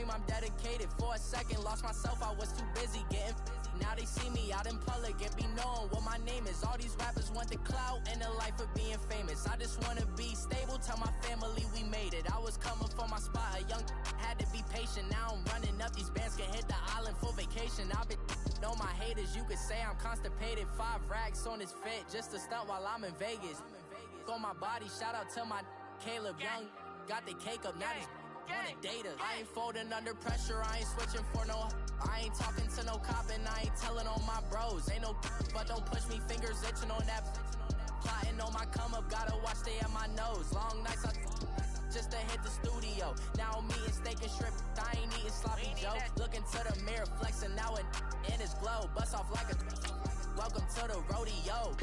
dream, I'm dedicated. For a second, lost myself, I was too busy getting now they see me out in public and be knowing what my name is. All these rappers want the clout and the life of being famous. I just wanna be stable, tell my family we made it. I was coming for my spot, a young had to be patient. Now I'm running up, these bands can hit the island for vacation. I've been on my haters, you could say I'm constipated. 5 racks on his fit, just to stunt while I'm in Vegas. On my body, shout out to my Caleb Young. Got the cake up, now these wanna date us. I ain't folding under pressure, I ain't switching for no. I ain't talking to no cop and I ain't telling on my bros. Ain't no but don't push me, fingers itching on that. Plotting on my come up, gotta watch stay at my nose. Long nights I just to hit the studio. Now I'm eating steak and shrimp, I ain't eating sloppy joe. Looking to the mirror, flexing now and in his glow. Bust off like a welcome to the rodeo.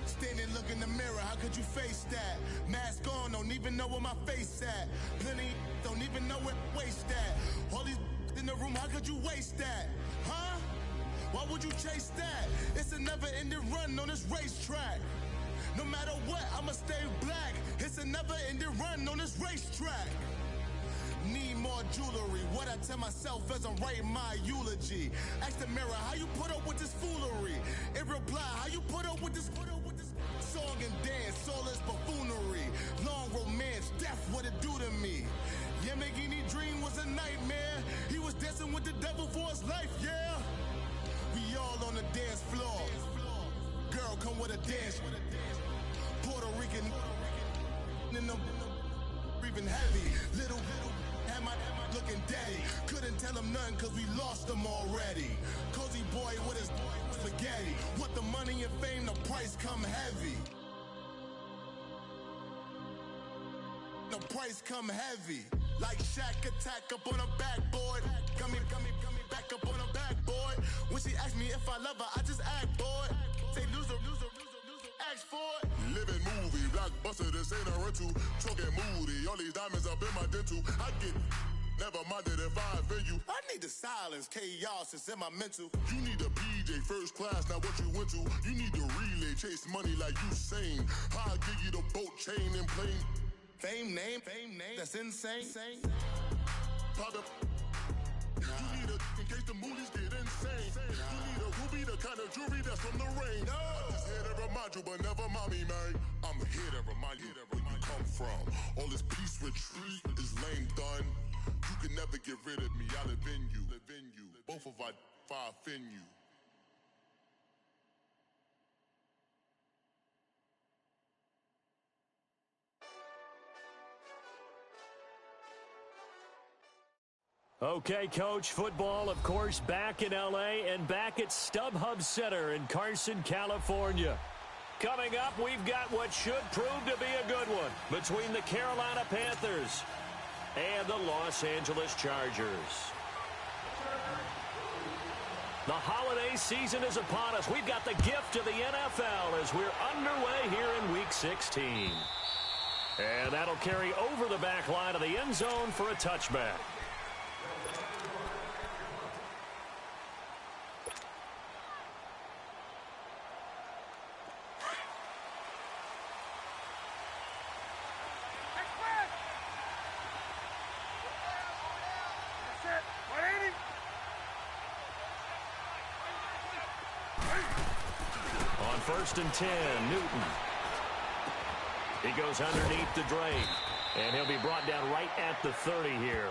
Standing, look in the mirror, how could you face that? Mask on, don't even know where my face at. Plenty, don't even know where waste at. All these in the room, how could you waste that? Huh? Why would you chase that? It's a never-ending run on this racetrack. No matter what, I'ma stay black. It's a never-ending run on this racetrack. Need more jewelry, what I tell myself as I'm writing my eulogy. Ask the mirror, how you put up with this foolery? It reply, how you put up with this song and dance, all this buffoonery. Long romance, death, what it do to me? Yamagini dream was a nightmare. He was dancing with the devil for his life, yeah. We all on the dance floor. Girl, come with a dance. Puerto Rican in the breathing heavy. Little had my looking daddy. Couldn't tell him nothing cause we lost him already. Cozy boy with his spaghetti. With the money and fame, the price come heavy. The price come heavy. Like Shaq attack up on a backboard. Got me back up on a backboard. When she asked me if I love her, I just act bored. Say loser, ask for it. Living movie, blockbuster, this ain't a rental. Talking moody, all these diamonds up in my dental. I get never minded if I offend you. I need the silence, chaos is in my mental. You need a PJ, first class, not what you went to. You need the relay, chase money like you sane. I'll give you the boat chain and plane. Fame name, that's insane. Pop up. You need a in case the movies get insane. You need a ruby, the kind of jewelry that's from the rain. No. I'm just here to remind you, but never mommy, man. I'm here to remind you where you come from. All this peace retreat is lame done. You can never get rid of me, I live in you. Both of our fire offend you. Okay, Coach, football, of course, back in L.A. and back at StubHub Center in Carson, California. Coming up, we've got what should prove to be a good one between the Carolina Panthers and the Los Angeles Chargers. The holiday season is upon us. We've got the gift of the NFL as we're underway here in Week 16. And that'll carry over the back line of the end zone for a touchback. First and 10, Newton. He goes underneath the Drake, and he'll be brought down right at the 30 here.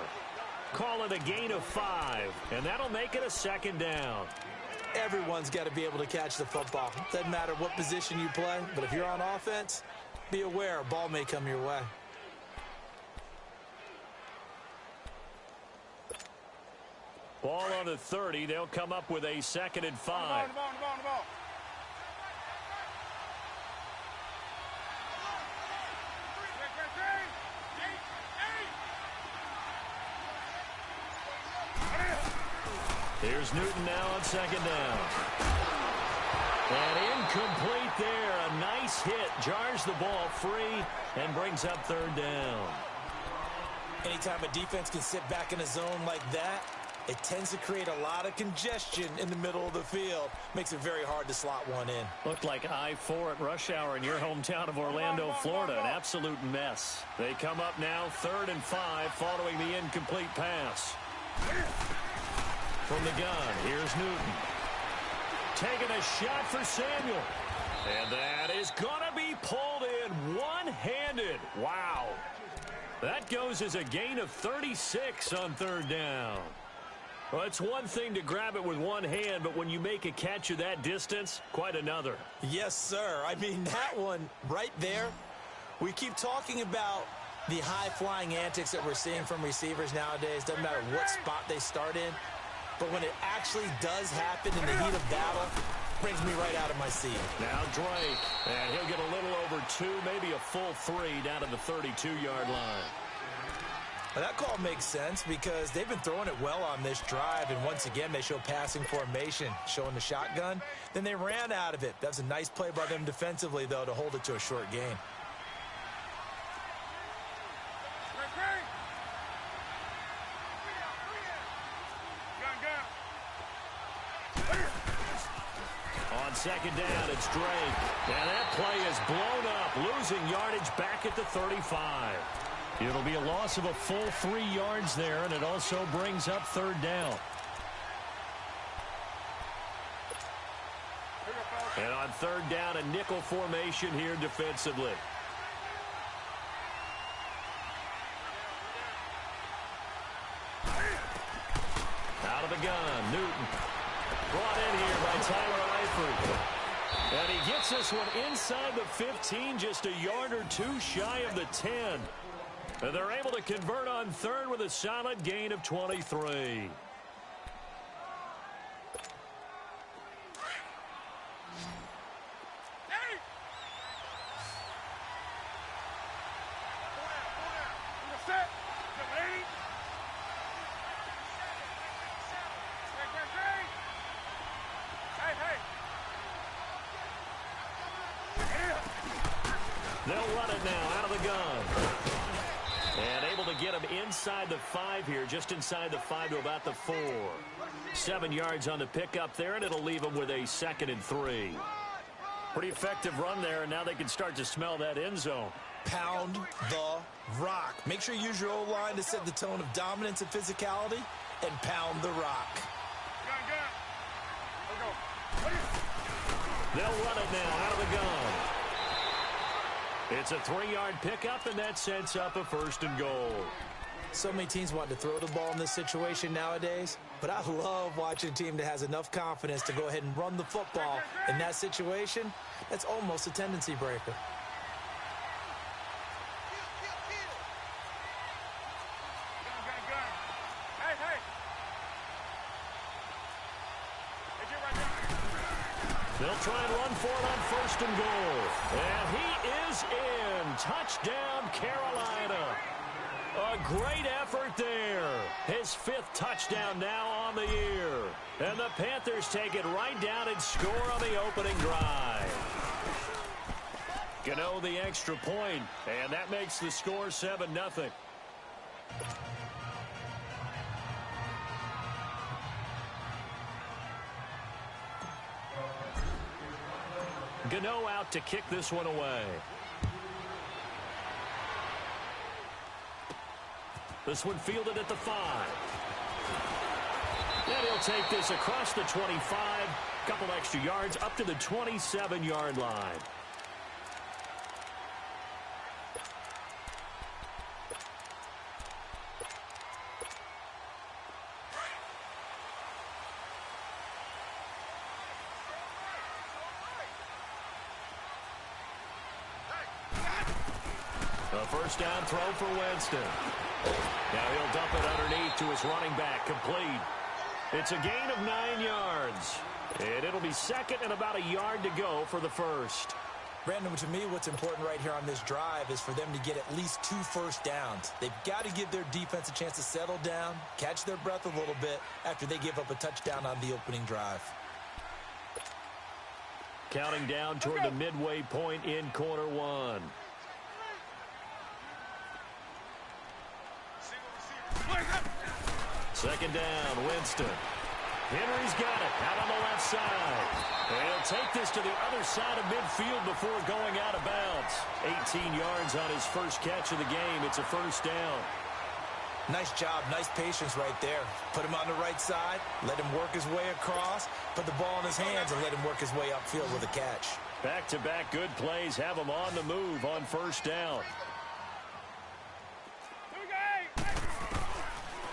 Call it a gain of 5, and that'll make it a second down. Everyone's got to be able to catch the football. Doesn't matter what position you play, but if you're on offense, be aware a ball may come your way. Ball on the 30. They'll come up with a 2nd and 5. The ball. Here's Newton now on 2nd down. And incomplete there. A nice hit. Jars the ball free and brings up 3rd down. Anytime a defense can sit back in a zone like that, it tends to create a lot of congestion in the middle of the field. Makes it very hard to slot one in. Looked like I-4 at rush hour in your hometown of Orlando, Florida. An absolute mess. They come up now 3rd and 5 following the incomplete pass. From the gun, here's Newton. Taking a shot for Samuel. And that is going to be pulled in one-handed. Wow. That goes as a gain of 36 on 3rd down. Well, it's one thing to grab it with one hand, but when you make a catch of that distance, quite another. Yes, sir. I mean, that one right there, we keep talking about the high-flying antics that we're seeing from receivers nowadays. Doesn't matter what spot they start in. But when it actually does happen in the heat of battle, brings me right out of my seat. Now Drake, and he'll get a little over 2, maybe a full 3 down to the 32-yard line. Well, that call makes sense because they've been throwing it well on this drive, and once again they show passing formation, showing the shotgun. Then they ran out of it. That was a nice play by them defensively, though, to hold it to a short gain. On 2nd down, it's Drake. And that play is blown up, losing yardage back at the 35. It'll be a loss of a full 3 yards there, and it also brings up 3rd down. And on 3rd down, a nickel formation here defensively. Out of the gun, Newton. Brought in here by Tyler Eifert. And he gets this one inside the 15, just a yard or 2 shy of the 10. And they're able to convert on 3rd with a solid gain of 23. They'll run it now out of the gun. And able to get him inside the 5 here, just inside the 5 to about the 4. 7 yards on the pickup there, and it'll leave him with a 2nd and 3. Pretty effective run there, and now they can start to smell that end zone. Pound the rock. Make sure you use your O-line to set the tone of dominance and physicality, and pound the rock. They'll run it now out of the gun. It's a 3-yard pickup, and that sets up a 1st and goal. So many teams want to throw the ball in this situation nowadays, but I love watching a team that has enough confidence to go ahead and run the football. In that situation, that's almost a tendency breaker. They'll try and run for it on 1st and goal. And he is in. Touchdown, Carolina. A great effort there. His 5th touchdown now on the year. And the Panthers take it right down and score on the opening drive. Gano the extra point, and that makes the score 7-0. Gano out to kick this one away. This one fielded at the 5. And he'll take this across the 25. Couple extra yards up to the 27-yard line. A 1st down throw for Winston. Now he'll dump it underneath to his running back, complete. It's a gain of 9 yards. And it'll be second and about a yard to go for the first. Brandon, to me, what's important right here on this drive is for them to get at least 2 first downs. They've got to give their defense a chance to settle down, catch their breath a little bit after they give up a touchdown on the opening drive. Counting down toward the midway point in quarter one. Second down, Winston. Henry's got it out on the left side. And he'll take this to the other side of midfield before going out of bounds. 18 yards on his first catch of the game. It's a first down. Nice job, nice patience right there. Put him on the right side, let him work his way across, put the ball in his hands, and let him work his way upfield with a catch. Back-to-back good plays have him on the move on first down.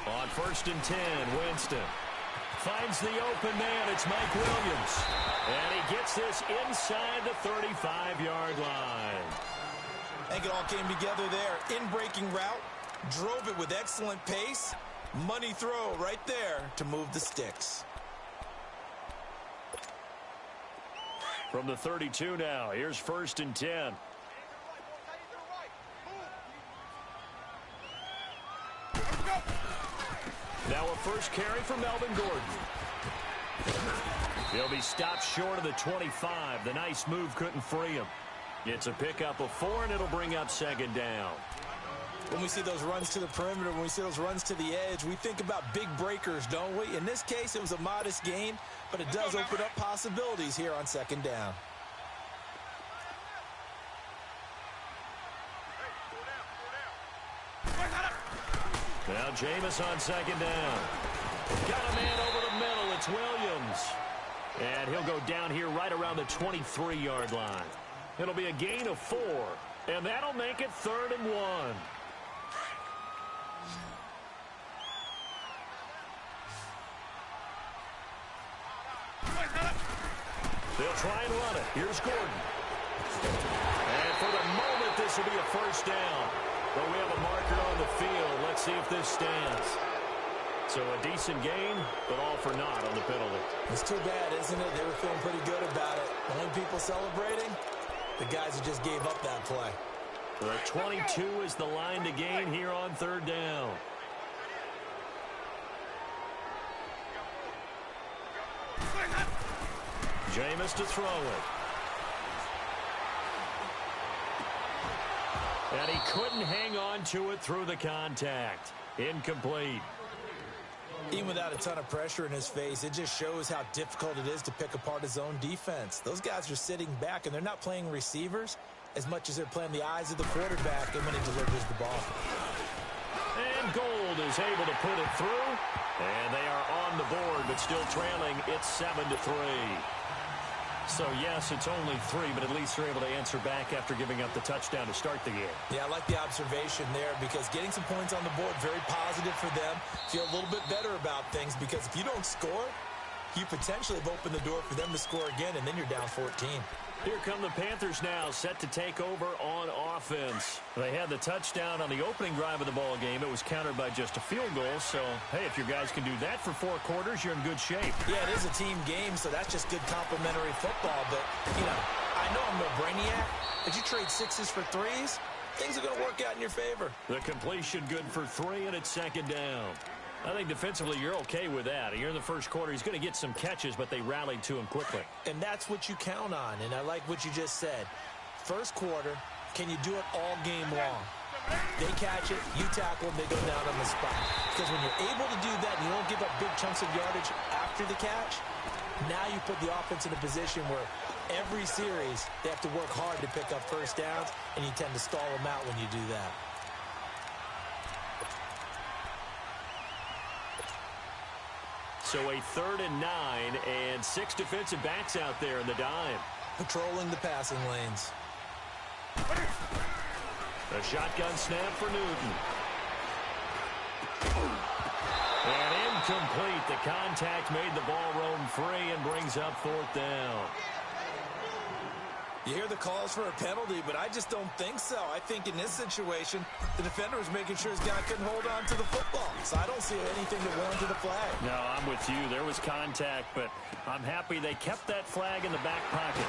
On 1st and 10, Winston finds the open man. It's Mike Williams. And he gets this inside the 35-yard line. I think it all came together there. In-breaking route, drove it with excellent pace. Money throw right there to move the sticks. From the 32 now, here's 1st and 10. Now a first carry for Melvin Gordon. He'll be stopped short of the 25. The nice move couldn't free him. It's a pickup of 4, and it'll bring up second down. When we see those runs to the perimeter, when we see those runs to the edge, we think about big breakers, don't we? In this case, it was a modest gain, but it does open up possibilities here on second down. Now Jameis on second down. Got a man over the middle. It's Williams. And he'll go down here right around the 23-yard line. It'll be a gain of 4. And that'll make it 3rd and 1. They'll try and run it. Here's Gordon. And for the moment, this will be a first down. But we have a marker on the field. Let's see if this stands. So a decent game, but all for naught on the penalty. It's too bad, isn't it? They were feeling pretty good about it. The only people celebrating, the guys who just gave up that play. The 22 is the line to gain here on 3rd down. Jameis to throw it. And he couldn't hang on to it through the contact. Incomplete. Even without a ton of pressure in his face, it just shows how difficult it is to pick apart his own defense. Those guys are sitting back, and they're not playing receivers as much as they're playing the eyes of the quarterback and when he delivers the ball. And Gold is able to put it through. And they are on the board, but still trailing. It's 7-3. So, yes, it's only 3, but at least they're able to answer back after giving up the touchdown to start the game. Yeah, I like the observation there because getting some points on the board, very positive for them. Feel a little bit better about things because if you don't score, you potentially have opened the door for them to score again, and then you're down 14. Here come the Panthers now, set to take over on offense. They had the touchdown on the opening drive of the ball game. It was countered by just a field goal. So, hey, if your guys can do that for 4 quarters, you're in good shape. Yeah, it is a team game, so that's just good complimentary football. But, you know, I know I'm no brainiac, but you trade 6s for 3s, things are going to work out in your favor. The completion good for 3, and it's second down. I think defensively you're okay with that. Here in the first quarter, he's going to get some catches, but they rallied to him quickly. And that's what you count on, and I like what you just said. First quarter, can you do it all game long? They catch it, you tackle them, they go down on the spot. Because when you're able to do that and you don't give up big chunks of yardage after the catch, now you put the offense in a position where every series they have to work hard to pick up first downs, and you tend to stall them out when you do that. So a 3rd and 9, and 6 defensive backs out there in the dime. Patrolling the passing lanes. A shotgun snap for Newton. And incomplete. The contact made the ball roam free and brings up 4th down. You hear the calls for a penalty, but I just don't think so. I think in this situation, the defender was making sure his guy couldn't hold on to the football. So I don't see anything that warranted the flag. No, I'm with you. There was contact, but I'm happy they kept that flag in the back pocket.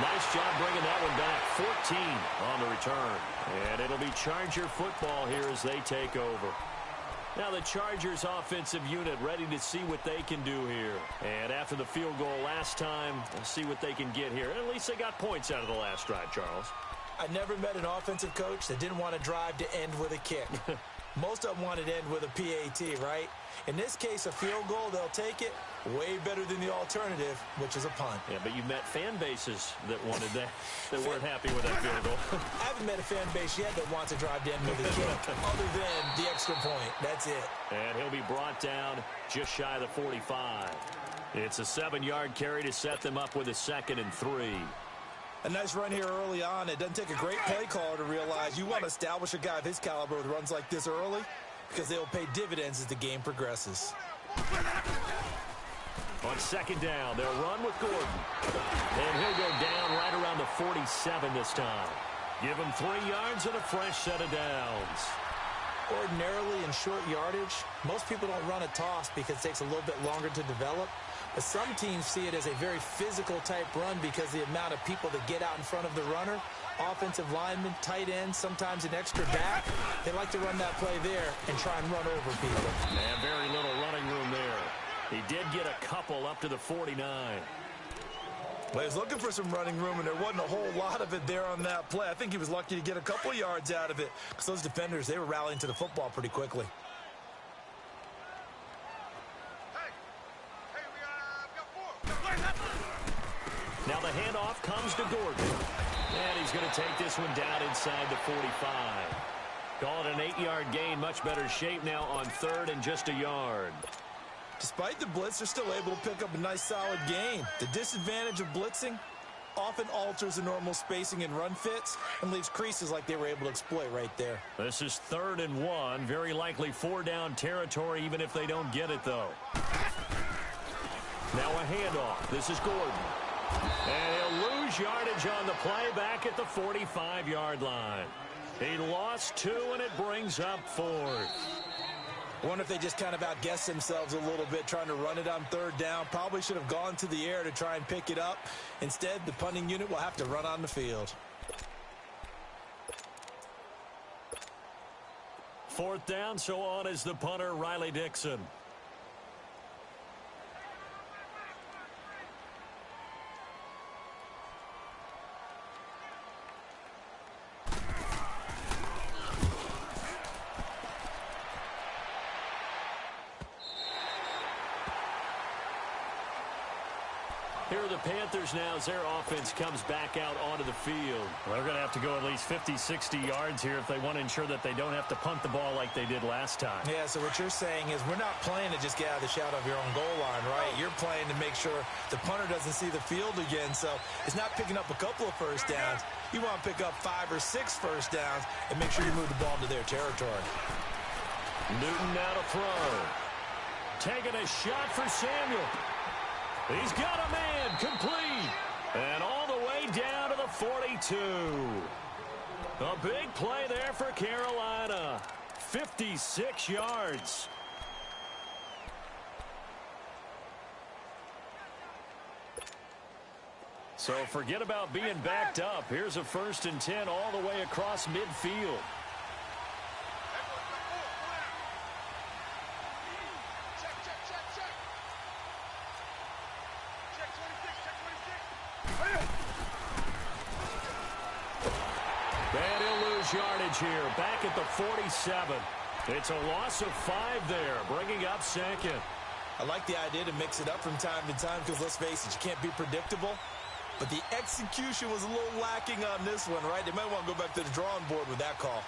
Nice job bringing that one back. 14 on the return. And it'll be Charger football here as they take over. Now the Chargers offensive unit ready to see what they can do here. And after the field goal last time, we'll see what they can get here. At least they got points out of the last drive, Charles. I never met an offensive coach that didn't want to drive to end with a kick. Most of them wanted to end with a PAT, right? In this case, a field goal, they'll take it. Way better than the alternative, which is a punt. Yeah, but you met fan bases that wanted that, that weren't happy with that field goal. I haven't met a fan base yet that wants to drive to end with a kick, other than the extra point. That's it. And he'll be brought down just shy of the 45. It's a 7-yard carry to set them up with a 2nd and 3. A nice run here early on. It doesn't take a great play caller to realize you want to establish a guy of his caliber with runs like this early, because they'll pay dividends as the game progresses. On 2nd down, they'll run with Gordon. And he'll go down right around the 47 this time. Give him 3 yards and a fresh set of downs. Ordinarily in short yardage, most people don't run a toss because it takes a little bit longer to develop. But some teams see it as a very physical type run because the amount of people that get out in front of the runner, offensive linemen, tight ends, sometimes an extra back, they like to run that play there and try and run over people. And very little running room there. He did get a couple up to the 49. Well, he was looking for some running room, and there wasn't a whole lot of it there on that play. I think he was lucky to get a couple yards out of it because those defenders, they were rallying to the football pretty quickly. Now the handoff comes to Gordon. And he's going to take this one down inside the 45. Call it an 8-yard gain. Much better shape now on 3rd and just a yard. Despite the blitz, they're still able to pick up a nice solid gain. The disadvantage of blitzing often alters the normal spacing and run fits and leaves creases like they were able to exploit right there. This is 3rd and 1. Very likely 4-down territory even if they don't get it, though. Now a handoff. This is Gordon. And he'll lose yardage on the play back at the 45-yard line. He lost 2, and it brings up 4th. Wonder if they just kind of outguessed themselves a little bit trying to run it on 3rd down. Probably should have gone to the air to try and pick it up. Instead, the punting unit will have to run on the field. 4th down, so on is the punter, Riley Dixon. Here are the Panthers now as their offense comes back out onto the field. Well, they're going to have to go at least 50, 60 yards here if they want to ensure that they don't have to punt the ball like they did last time. Yeah, so what you're saying is we're not playing to just get out of the shadow of your own goal line, right? You're playing to make sure the punter doesn't see the field again. So it's not picking up a couple of first downs. You want to pick up 5 or 6 first downs and make sure you move the ball to their territory. Newton now to throw. Taking a shot for Samuel. He's got a man, complete, and all the way down to the 42. A big play there for Carolina, 56 yards. So forget about being backed up. Here's a 1st and 10 all the way across midfield. Yardage here, back at the 47. It's a loss of 5 there, bringing up 2nd. I like the idea to mix it up from time to time because, let's face it, you can't be predictable. But the execution was a little lacking on this one, right? They might want to go back to the drawing board with that call.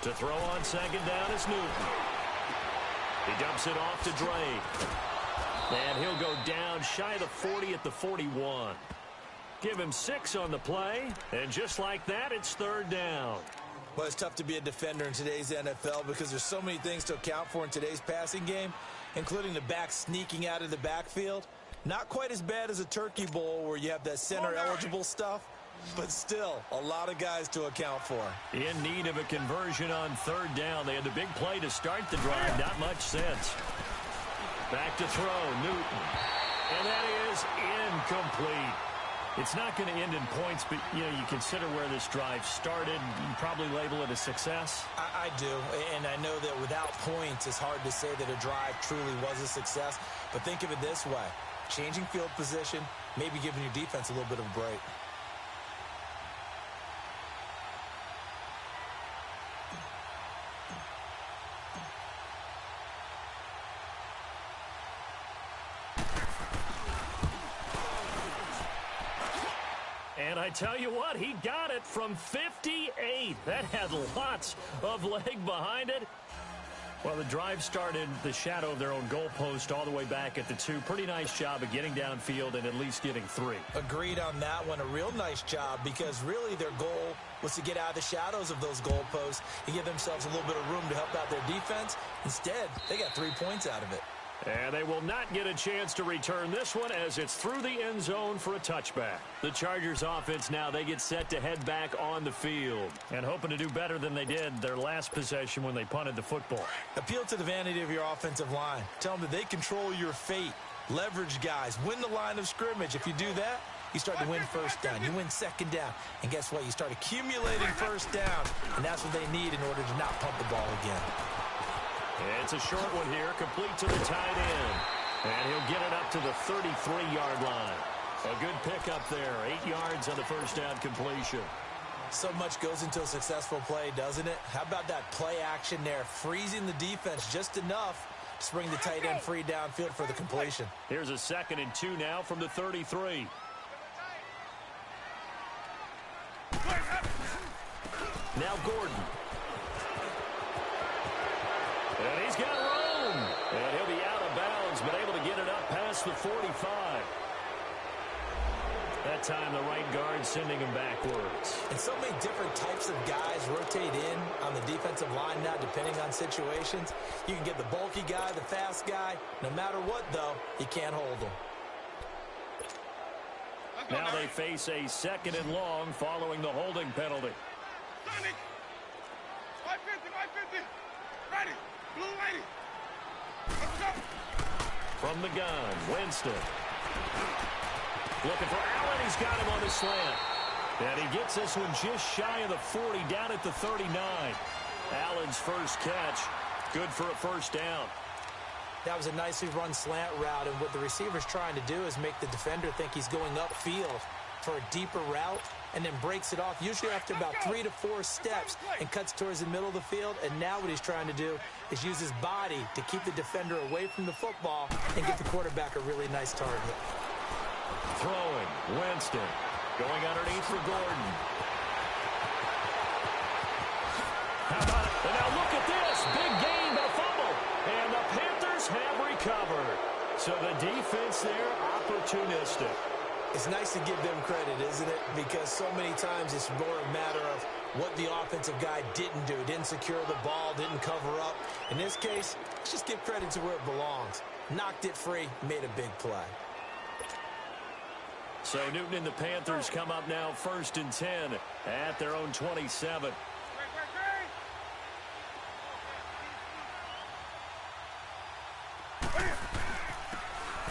To throw on 2nd down is Newton. He dumps it off to Drake. And he'll go down shy of the 40 at the 41. Give him 6 on the play. And just like that, it's 3rd down. Well, it's tough to be a defender in today's NFL because there's so many things to account for in today's passing game, including the back sneaking out of the backfield. Not quite as bad as a turkey bowl where you have that center-eligible stuff, but still a lot of guys to account for. In need of a conversion on third down. They had the big play to start the drive. Not much sense. Back to throw, Newton. And that is incomplete. It's not going to end in points, but, you consider where this drive started. You probably label it a success. I do, and I know that without points, it's hard to say that a drive truly was a success. But think of it this way. Changing field position, maybe giving your defense a little bit of a break. And I tell you what, he got it from 58. That had lots of leg behind it. Well, the drive started the shadow of their own goalpost all the way back at the 2. Pretty nice job of getting downfield and at least getting 3. Agreed on that one. A real nice job because really their goal was to get out of the shadows of those goalposts and give themselves a little bit of room to help out their defense. Instead, they got 3 points out of it. And they will not get a chance to return this one as it's through the end zone for a touchback. The Chargers offense now, they get set to head back on the field and hoping to do better than they did their last possession when they punted the football. Appeal to the vanity of your offensive line. Tell them that they control your fate. Leverage guys. Win the line of scrimmage. If you do that, you start to win first down. You win second down. And guess what? You start accumulating first down. And that's what they need in order to not punt the ball again. It's a short one here, complete to the tight end. And he'll get it up to the 33-yard line. A good pickup there, 8 yards on the first down completion. So much goes into a successful play, doesn't it? How about that play action there, freezing the defense just enough to bring the tight end free downfield for the completion. Here's a 2nd and 2 now from the 33. Now Gordon. And he's got room. And he'll be out of bounds, but able to get it up past the 45. That time the right guard sending him backwards. And so many different types of guys rotate in on the defensive line now depending on situations. You can get the bulky guy, the fast guy. No matter what, though, you can't hold them. Now they face a 2nd and long following the holding penalty. Sonic! 550! Ready! Blue lady! Let's go! From the gun, Winston. Looking for Allen. He's got him on the slant. And he gets this one just shy of the 40, down at the 39. Allen's first catch, good for a first down. That was a nicely run slant route, and what the receiver's trying to do is make the defender think he's going upfield for a deeper route, and then breaks it off, usually after about 3 to 4 steps, and cuts towards the middle of the field. And now what he's trying to do is use his body to keep the defender away from the football and get the quarterback a really nice target. Throwing, Winston, going underneath for Gordon. How about it? And now look at this, big gain, but a fumble. And the Panthers have recovered. So the defense there, opportunistic. It's nice to give them credit, isn't it? Because so many times it's more a matter of what the offensive guy didn't do. Didn't secure the ball, didn't cover up. In this case, let's just give credit to where it belongs. Knocked it free, made a big play. So Newton and the Panthers come up now 1st and 10 at their own 27.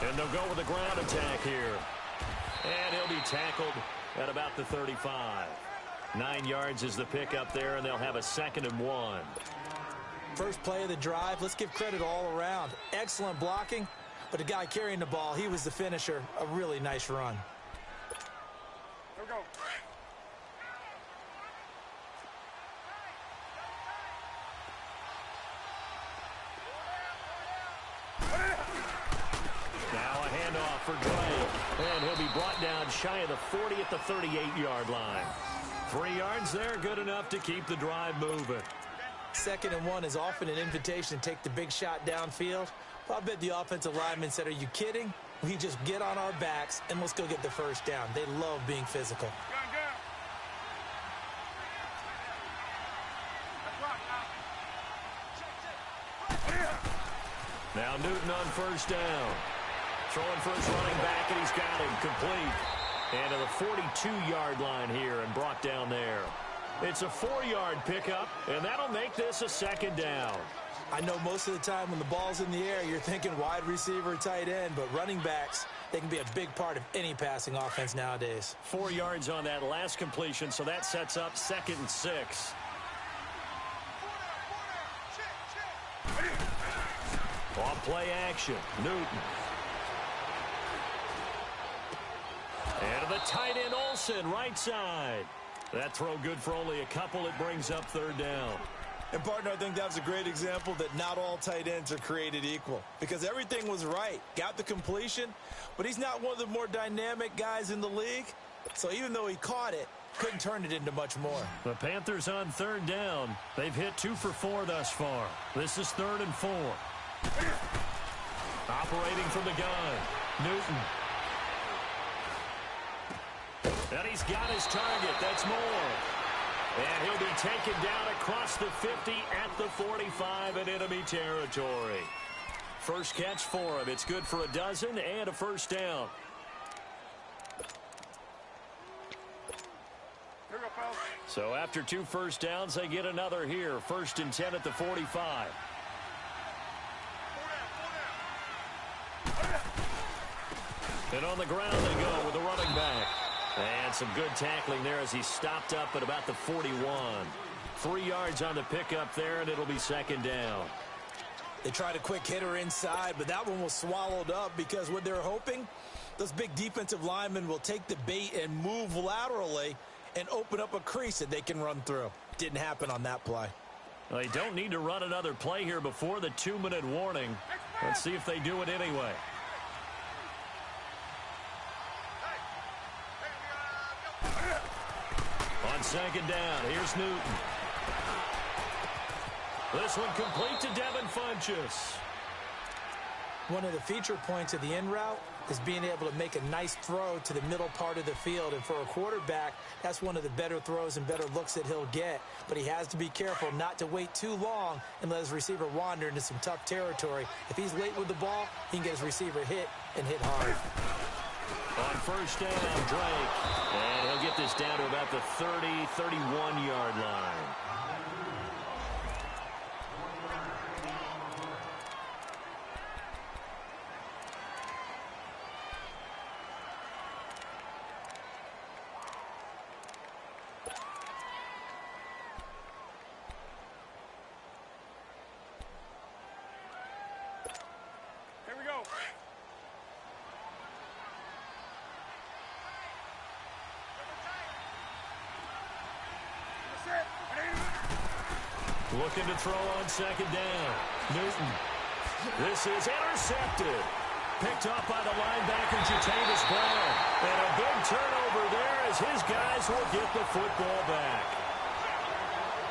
And they'll go with a ground attack here. And he'll be tackled at about the 35. 9 yards is the pickup there, and they'll have a 2nd and 1. First play of the drive, let's give credit all around. Excellent blocking, but the guy carrying the ball, he was the finisher. A really nice run. Here we go. Now a handoff for Dre, and he'll be brought down shy of the 40 at the 38-yard line. 3 yards there, good enough to keep the drive moving. 2nd and 1 is often an invitation to take the big shot downfield. Well, I bet the offensive lineman said, are you kidding? We just get on our backs and let's go get the first down. They love being physical. Now Newton on first down. Throwing for his running back, and he's got him complete. And to the 42-yard line here and brought down there. It's a 4-yard pickup, and that'll make this a second down. I know most of the time when the ball's in the air, you're thinking wide receiver, tight end, but running backs, they can be a big part of any passing offense nowadays. 4 yards on that last completion, so that sets up 2nd and 6. Off play action, Newton. And to the tight end, Olsen, right side. That throw good for only a couple. It brings up 3rd down. And, partner, I think that was a great example that not all tight ends are created equal because everything was right. Got the completion, but he's not one of the more dynamic guys in the league. So even though he caught it, couldn't turn it into much more. The Panthers on 3rd down. They've hit 2 for 4 thus far. This is 3rd and 4. Operating from the gun, Newton. And he's got his target. That's Moore. And he'll be taken down across the 50 at the 45 in enemy territory. First catch for him. It's good for a dozen and a first down. So after 2 first downs, they get another here. 1st and 10 at the 45. And on the ground they go with the running back. And some good tackling there as he stopped up at about the 41. 3 yards on the pickup there, and it'll be 2nd down. They tried a quick hitter inside, but that one was swallowed up because what they're hoping, those big defensive linemen will take the bait and move laterally and open up a crease that they can run through. Didn't happen on that play. Well, they don't need to run another play here before the 2-minute warning. Let's see if they do it anyway. On 2nd down, here's Newton. This one complete to Devin Funchess. One of the feature points of the in route is being able to make a nice throw to the middle part of the field. And for a quarterback, that's one of the better throws and better looks that he'll get. But he has to be careful not to wait too long and let his receiver wander into some tough territory. If he's late with the ball, he can get his receiver hit and hit hard. On first down, Drake. And he'll get this down to about the 30, 31-yard line. Here we go. Looking to throw on 2nd down. Newton. This is intercepted. Picked up by the linebacker, Jatavis Brown. And a big turnover there as his guys will get the football back.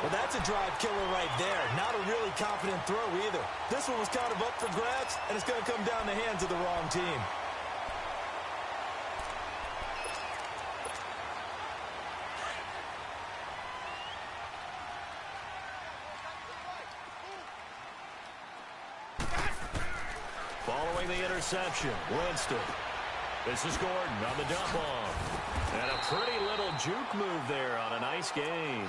Well, that's a drive killer right there. Not a really confident throw either. This one was kind of up for grabs, and it's going to come down the hands of the wrong team. Following the interception, Winston. This is Gordon on the dump off. And a pretty little juke move there on a nice gain.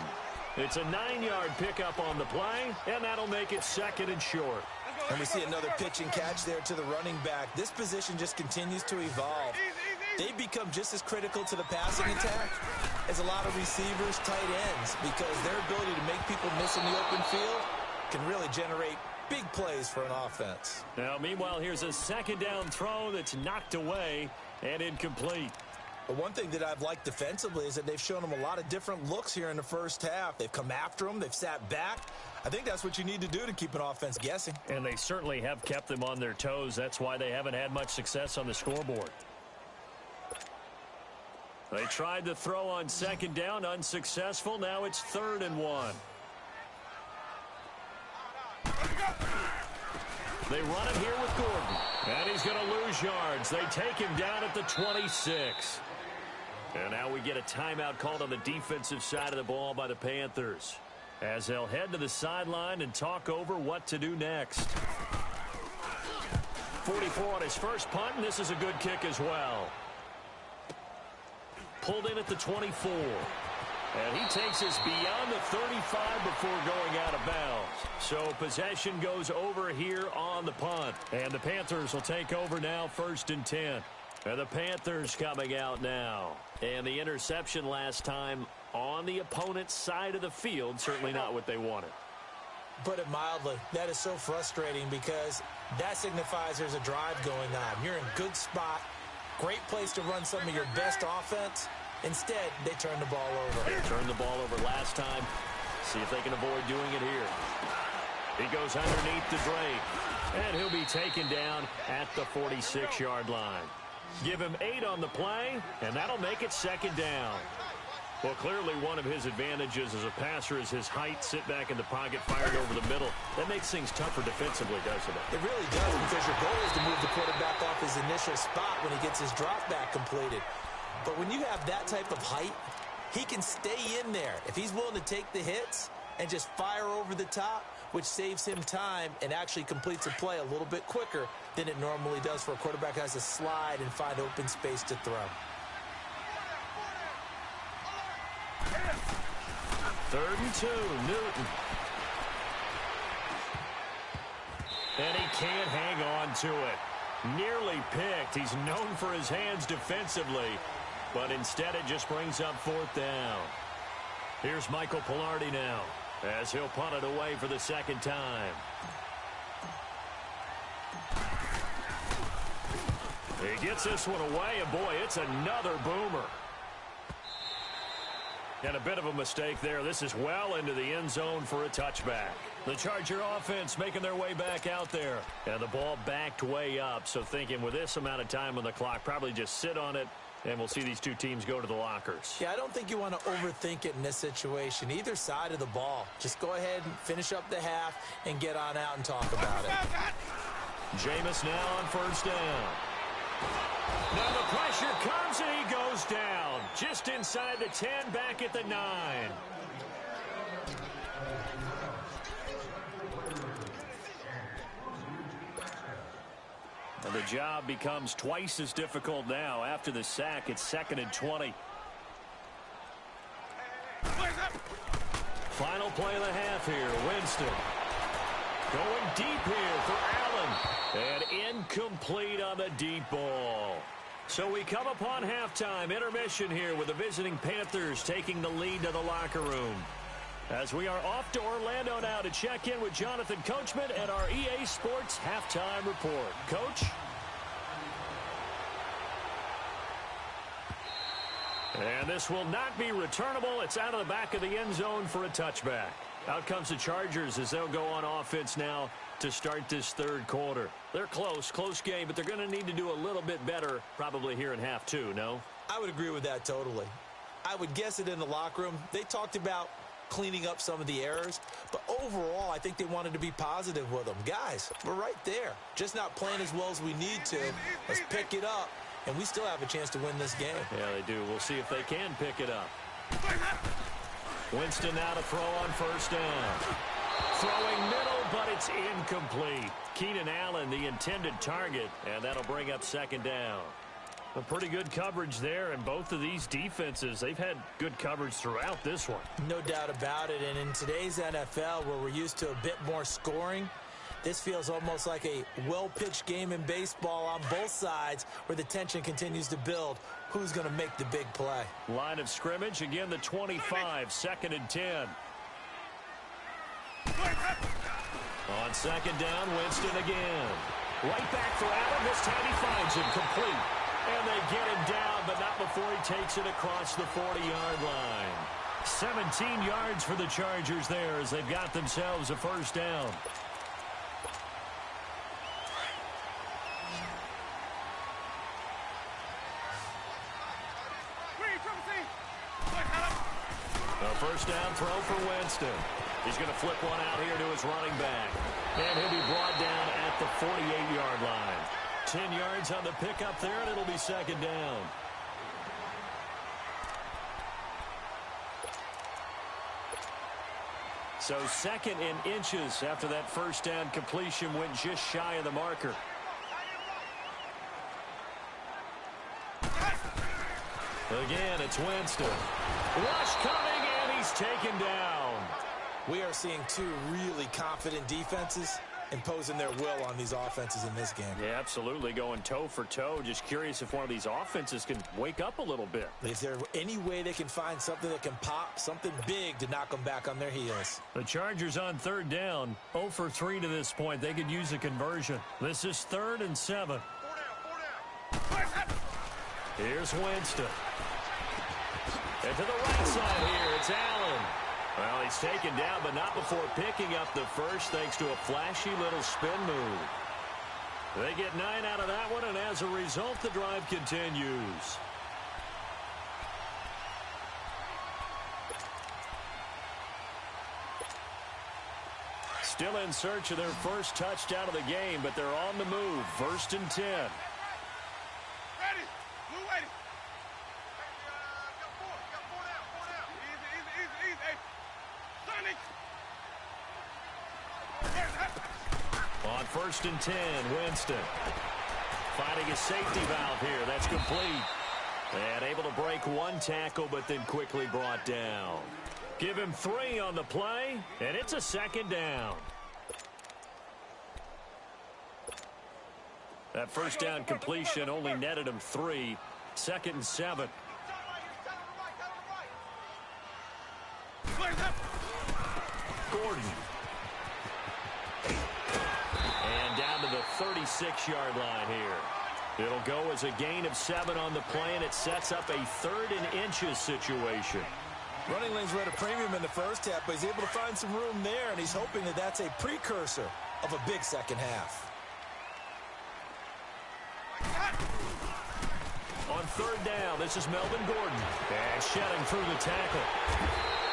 It's a 9-yard pickup on the play, and that'll make it 2nd and short. And we see another pitch and catch there to the running back. This position just continues to evolve. They become just as critical to the passing attack as a lot of receivers, tight ends, because their ability to make people miss in the open field can really generate big plays for an offense. Now, meanwhile, here's a 2nd down throw that's knocked away and incomplete. But one thing that I've liked defensively is that they've shown them a lot of different looks here in the first half. They've come after them. They've sat back. I think that's what you need to do to keep an offense guessing. And they certainly have kept them on their toes. That's why they haven't had much success on the scoreboard. They tried to throw on 2nd down, unsuccessful. Now it's 3rd and 1. They run it here with Gordon. And he's going to lose yards. They take him down at the 26. And now we get a timeout called on the defensive side of the ball by the Panthers, as they'll head to the sideline and talk over what to do next. 44 on his first punt, and this is a good kick as well. Pulled in at the 24. And he takes us beyond the 35 before going out of bounds. So possession goes over here on the punt. And the Panthers will take over now, 1st and 10. And the Panthers coming out now. And the interception last time on the opponent's side of the field, certainly not what they wanted. Put it mildly, that is so frustrating because that signifies there's a drive going on. You're in good spot, great place to run some of your best offense. Instead, they turn the ball over. They turned the ball over last time. See if they can avoid doing it here. He goes underneath the Drake, and he'll be taken down at the 46-yard line. Give him 8 on the play, and that'll make it 2nd down. Well, clearly one of his advantages as a passer is his height. Sit back in the pocket, fired over the middle. That makes things tougher defensively, doesn't it? It really does, because your goal is to move the quarterback off his initial spot when he gets his drop back completed. But when you have that type of height, he can stay in there. If he's willing to take the hits and just fire over the top, which saves him time and actually completes a play a little bit quicker than it normally does for a quarterback who has to slide and find open space to throw. 3rd and 2, Newton. And he can't hang on to it. Nearly picked. He's known for his hands defensively, but instead it just brings up 4th down. Here's Michael Pilardi now as he'll punt it away for the 2nd time. He gets this one away, and boy, it's another boomer. And a bit of a mistake there. This is well into the end zone for a touchback. The Charger offense making their way back out there. And the ball backed way up. So thinking with this amount of time on the clock, probably just sit on it, and we'll see these two teams go to the lockers. Yeah, I don't think you want to overthink it in this situation. Either side of the ball. Just go ahead and finish up the half and get on out and talk about it. Jameis now on 1st down. Now the pressure comes and he goes down. Just inside the 10, back at the 9. And the job becomes twice as difficult now. After the sack, it's 2nd and 20. Final play of the half here. Winston going deep here for Allen. And incomplete on the deep ball. So we come upon halftime intermission here with the visiting Panthers taking the lead to the locker room. As we are off to Orlando now to check in with Jonathan Coachman and our EA Sports halftime report. Coach? And this will not be returnable. It's out of the back of the end zone for a touchback. Out comes the Chargers as they'll go on offense now to start this 3rd quarter. They're close game, but they're going to need to do a little bit better probably here in half 2, no? I would agree with that totally. I would guess it in the locker room. They talked about cleaning up some of the errors, but overall I think they wanted to be positive with them. Guys, we're right there. Just not playing as well as we need to. Let's pick it up, and we still have a chance to win this game. Yeah, they do. We'll see if they can pick it up. Winston now to throw on 1st down. Throwing middle, but it's incomplete. Keenan Allen, the intended target, and that'll bring up 2nd down. A pretty good coverage there, and both of these defenses, they've had good coverage throughout this one. No doubt about it, and in today's NFL, where we're used to a bit more scoring, this feels almost like a well-pitched game in baseball on both sides where the tension continues to build. Who's going to make the big play? Line of scrimmage, again the 25, 2nd and 10. On 2nd down, Winston again. Right back for Allen. This time he finds him complete. And they get him down, but not before he takes it across the 40-yard line. 17 yards for the Chargers there as they've got themselves a 1st down. A 1st down throw for Winston. He's going to flip one out here to his running back. And he'll be brought down at the 48-yard line. 10 yards on the pickup there, and it'll be 2nd down. So 2nd and inches after that 1st down completion went just shy of the marker. Again, it's Winston. Rush coming, and he's taken down. We are seeing two really confident defenses imposing their will on these offenses in this game. Yeah, absolutely, going toe for toe. Just curious if one of these offenses can wake up a little bit. Is there any way they can find something that can pop, something big to knock them back on their heels? The Chargers on third down, 0 for 3 to this point. They could use a conversion. This is 3rd and 7. Here's Winston. And to the right side here, it's Allen. Well, he's taken down, but not before picking up the first thanks to a flashy little spin move. They get 9 out of that one, and as a result, the drive continues. Still in search of their first touchdown of the game, but they're on the move. 1st and 10. Ready. Blue ready. Got four down. Easy. Hey. Sonic. On 1st and 10, Winston. Finding a safety valve here. That's complete. And able to break one tackle, but then quickly brought down. Give him 3 on the play, and it's a 2nd down. That first down completion only netted him 3. 2nd and 7. Gordon. And down to the 36-yard line here. It'll go as a gain of 7 on the play, and it sets up a 3rd and inches situation. Running lanes were at a premium in the first half, but he's able to find some room there, and he's hoping that that's a precursor of a big second half. On 3rd down, this is Melvin Gordon. And shedding through the tackle.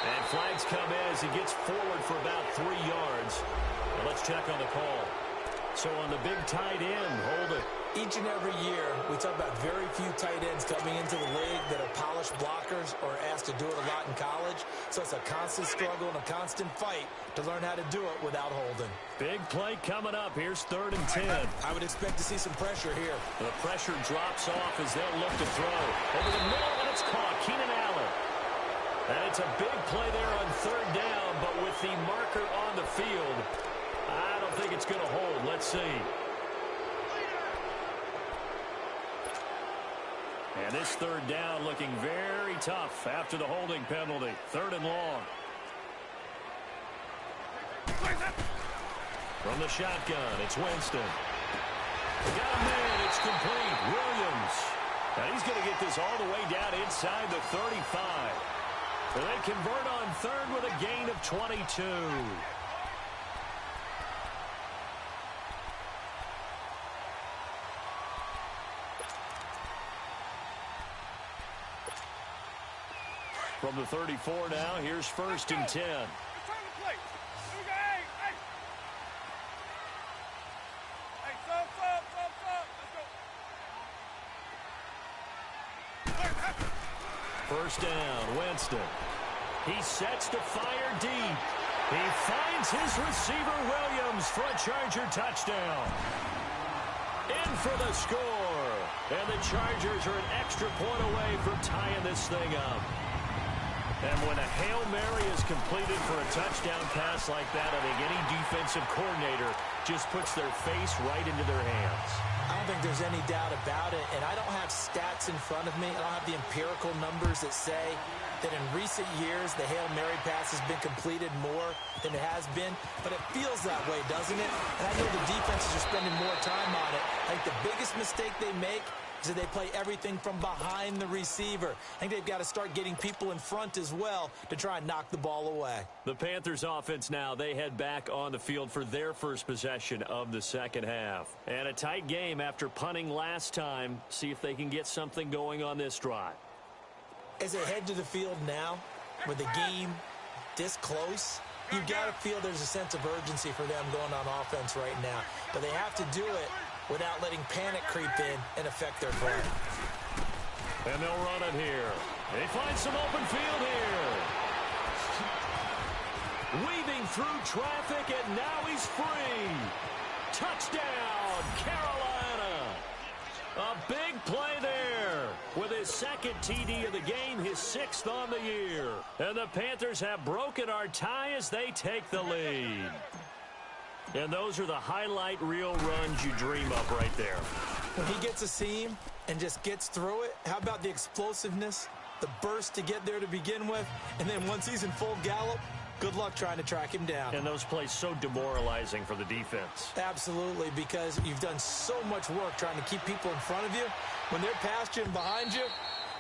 And flags come in as he gets forward for about 3 yards. Now let's check on the call. So on the big tight end, hold it. Each and every year, we talk about very few tight ends coming into the league that are polished blockers or asked to do it a lot in college. So it's a constant struggle and a constant fight to learn how to do it without holding. Big play coming up. Here's 3rd and 10. I would expect to see some pressure here. The pressure drops off as they'll look to throw. Over the middle, and it's caught. Keenan Allen. And it's a big play there on 3rd down, but with the marker on the field, I don't think it's going to hold. Let's see. And this 3rd down looking very tough after the holding penalty. 3rd and long. From the shotgun, it's Winston. Got him in. It's complete. Williams. Now he's going to get this all the way down inside the 35. And they convert on 3rd with a gain of 22. From the 34 now, here's 1st and 10. First down, Winston. He sets to fire deep. He finds his receiver, Williams, for a Charger touchdown. In for the score. And the Chargers are an extra point away from tying this thing up. And when a Hail Mary is completed for a touchdown pass like that, I think any defensive coordinator just puts their face right into their hands. I don't think there's any doubt about it, and I don't have stats in front of me. I don't have the empirical numbers that say that in recent years the Hail Mary pass has been completed more than it has been, but it feels that way, doesn't it? And I know the defenses are spending more time on it. I think the biggest mistake they make is that they play everything from behind the receiver. I think they've got to start getting people in front as well to try and knock the ball away. The Panthers offense now, they head back on the field for their first possession of the second half. And a tight game after punting last time. See if they can get something going on this drive. As they head to the field now, with the game this close, you've got to feel there's a sense of urgency for them going on offense right now. But they have to do it without letting panic creep in and affect their play. And they'll run it here. They find some open field here. Weaving through traffic, and now he's free. Touchdown, Carolina. A big play there with his second TD of the game, his 6th on the year. And the Panthers have broken our tie as they take the lead. And those are the highlight reel runs you dream of right there. When he gets a seam and just gets through it, how about the explosiveness, the burst to get there to begin with, and then once he's in full gallop, good luck trying to track him down. And those plays so demoralizing for the defense. Absolutely, because you've done so much work trying to keep people in front of you. When they're past you and behind you,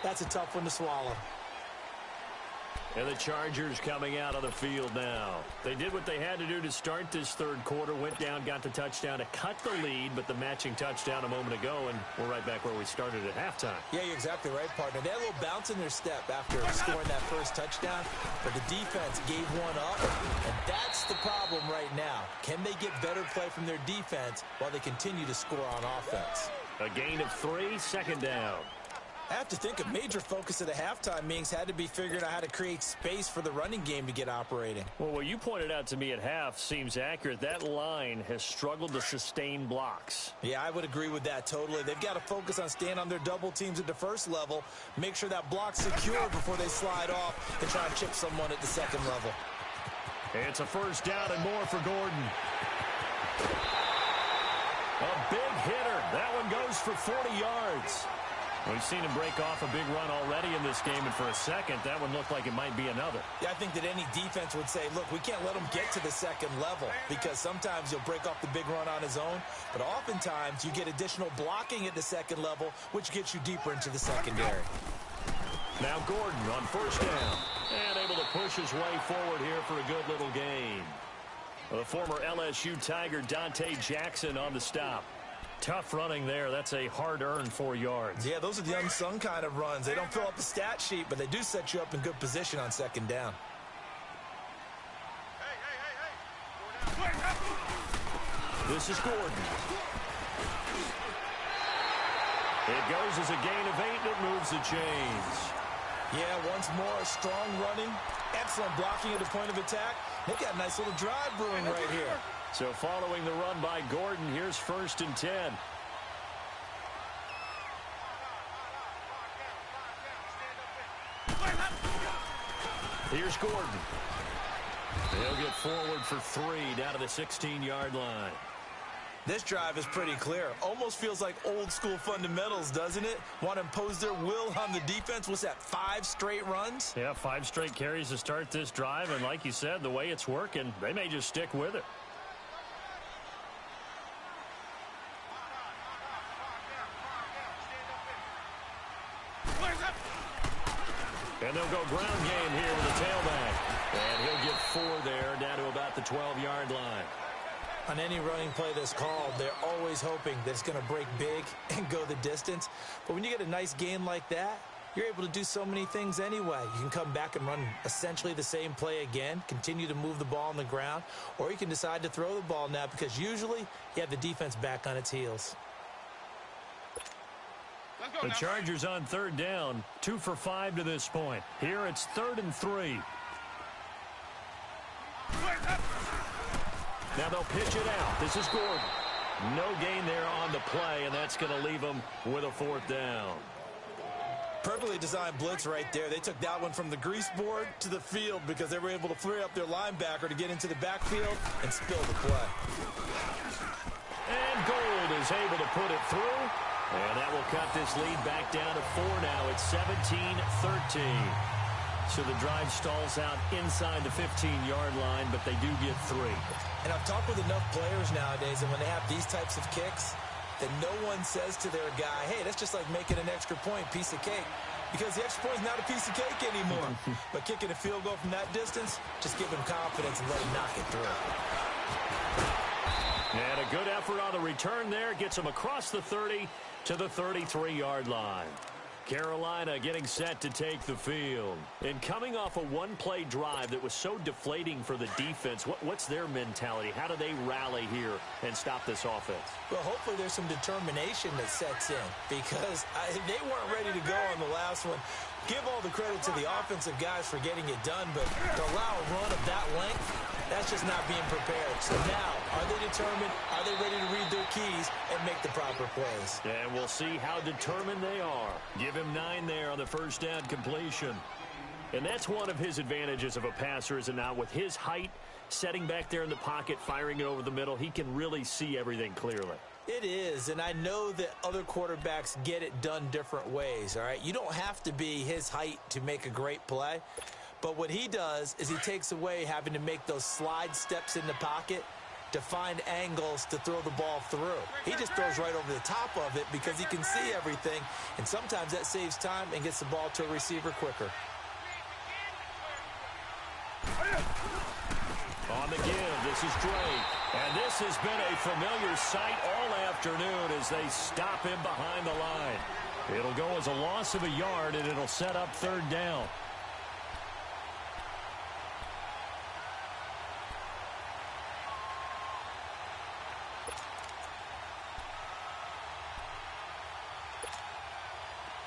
that's a tough one to swallow. And the Chargers coming out on the field now. They did what they had to do to start this third quarter. Went down, got the touchdown to cut the lead, but the matching touchdown a moment ago, and we're right back where we started at halftime. Yeah, you're exactly right, partner. They had a little bounce in their step after scoring that first touchdown, but the defense gave one up, and that's the problem right now. Can they get better play from their defense while they continue to score on offense? A gain of 3, second down. I have to think a major focus of the halftime meetings had to be figuring out how to create space for the running game to get operating. Well, what you pointed out to me at half seems accurate. That line has struggled to sustain blocks. Yeah, I would agree with that totally. They've got to focus on staying on their double teams at the first level, make sure that block's secure before they slide off and try and chip someone at the second level. It's a first down and more for Gordon. A big hitter. That one goes for 40 yards. We've seen him break off a big run already in this game, and for a second, that one looked like it might be another. Yeah, I think that any defense would say, look, we can't let him get to the second level, because sometimes he'll break off the big run on his own, but oftentimes you get additional blocking at the second level, which gets you deeper into the secondary. Now Gordon on first down, and able to push his way forward here for a good little gain. The former LSU Tiger Dante Jackson on the stop. Tough running there. That's a hard-earned 4 yards. Yeah, those are the unsung kind of runs. They don't fill up the stat sheet, but they do set you up in good position on second down. This is Gordon. It goes as a gain of 8, and it moves the chains. Yeah, once more, strong running, excellent blocking at the point of attack. They got a nice little drive brewing right here. So following the run by Gordon, here's 1st and 10. Here's Gordon. He'll get forward for 3 down to the 16-yard line. This drive is pretty clear. Almost feels like old school fundamentals, doesn't it? Want to impose their will on the defense. What's that, 5 straight runs? Yeah, 5 straight carries to start this drive, and like you said, the way it's working, they may just stick with it. And they'll go ground game here with the tailback. And he'll get 4 there, down to about the 12-yard line. On any running play that's called, they're always hoping that it's going to break big and go the distance. But when you get a nice gain like that, you're able to do so many things anyway. You can come back and run essentially the same play again, continue to move the ball on the ground, or you can decide to throw the ball now because usually you have the defense back on its heels. The Chargers on 3rd down, 2 for 5 to this point. Here it's 3rd and 3. Now they'll pitch it out. This is Gordon. No gain there on the play, and that's going to leave them with a 4th down. Perfectly designed blitz right there. They took that one from the grease board to the field because they were able to free up their linebacker to get into the backfield and spill the play. And Gold is able to put it through. And that will cut this lead back down to 4 now. It's 17-13. So the drive stalls out inside the 15-yard line, but they do get 3. And I've talked with enough players nowadays, and when they have these types of kicks, that no one says to their guy, hey, that's just like making an extra point, piece of cake. Because the extra point is not a piece of cake anymore. But kicking a field goal from that distance, just give him confidence and let him knock it through. And a good effort on the return there. Gets him across the 30 to the 33-yard line. Carolina getting set to take the field. And coming off a one-play drive that was so deflating for the defense, what's their mentality? How do they rally here and stop this offense? Well, hopefully there's some determination that sets in because they weren't ready to go on the last one. Give all the credit to the offensive guys for getting it done, but to allow a run of that length, That's just not being prepared. So now, are they determined? Are they ready to read their keys and make the proper plays? And we'll see how determined they are. Give him 9 there on the first down completion. And that's one of his advantages of a passer, is it not? With his height, setting back there in the pocket, firing it over the middle, he can really see everything clearly. It is, and I know that other quarterbacks get it done different ways, all right? You don't have to be his height to make a great play, but what he does is he takes away having to make those slide steps in the pocket to find angles to throw the ball through. He just throws right over the top of it because he can see everything, and sometimes that saves time and gets the ball to a receiver quicker. On the give, this is Drake. And this has been a familiar sight all afternoon as they stop him behind the line. It'll go as a loss of a yard, and it'll set up third down.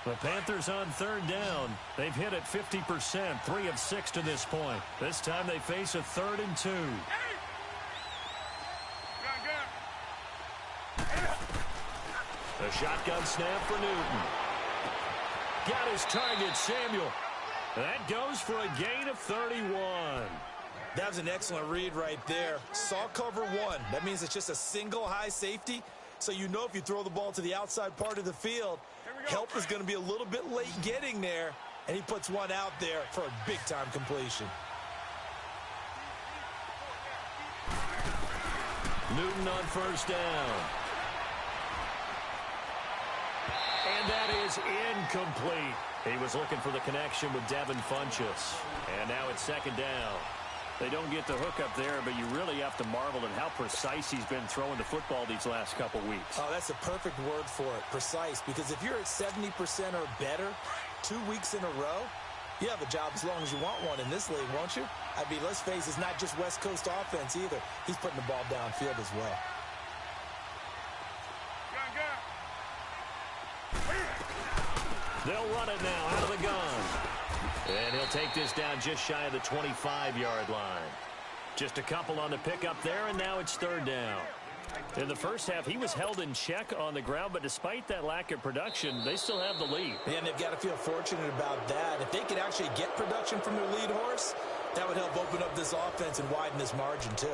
The Panthers on third down. They've hit it 50%, 3 of 6 to this point. This time they face a 3rd and 2. A shotgun snap for Newton. Got his target, Samuel. That goes for a gain of 31. That was an excellent read right there. Saw cover 1. That means it's just a single high safety. So you know if you throw the ball to the outside part of the field, help is going to be a little bit late getting there, and he puts one out there for a big-time completion. Newton on first down. And that is incomplete. He was looking for the connection with Devin Funchess. And now it's second down. They don't get the hook up there, but you really have to marvel at how precise he's been throwing the football these last couple weeks. Oh, that's a perfect word for it, precise, because if you're at 70% or better 2 weeks in a row, you have a job as long as you want one in this league, won't you? I mean, let's face it, it's not just West Coast offense either. He's putting the ball downfield as well. They'll run it now out of the gun. And he'll take this down just shy of the 25-yard line. Just a couple on the pickup there, and now it's third down. In the first half, he was held in check on the ground, but despite that lack of production, they still have the lead. And they've got to feel fortunate about that. If they could actually get production from their lead horse, that would help open up this offense and widen this margin too.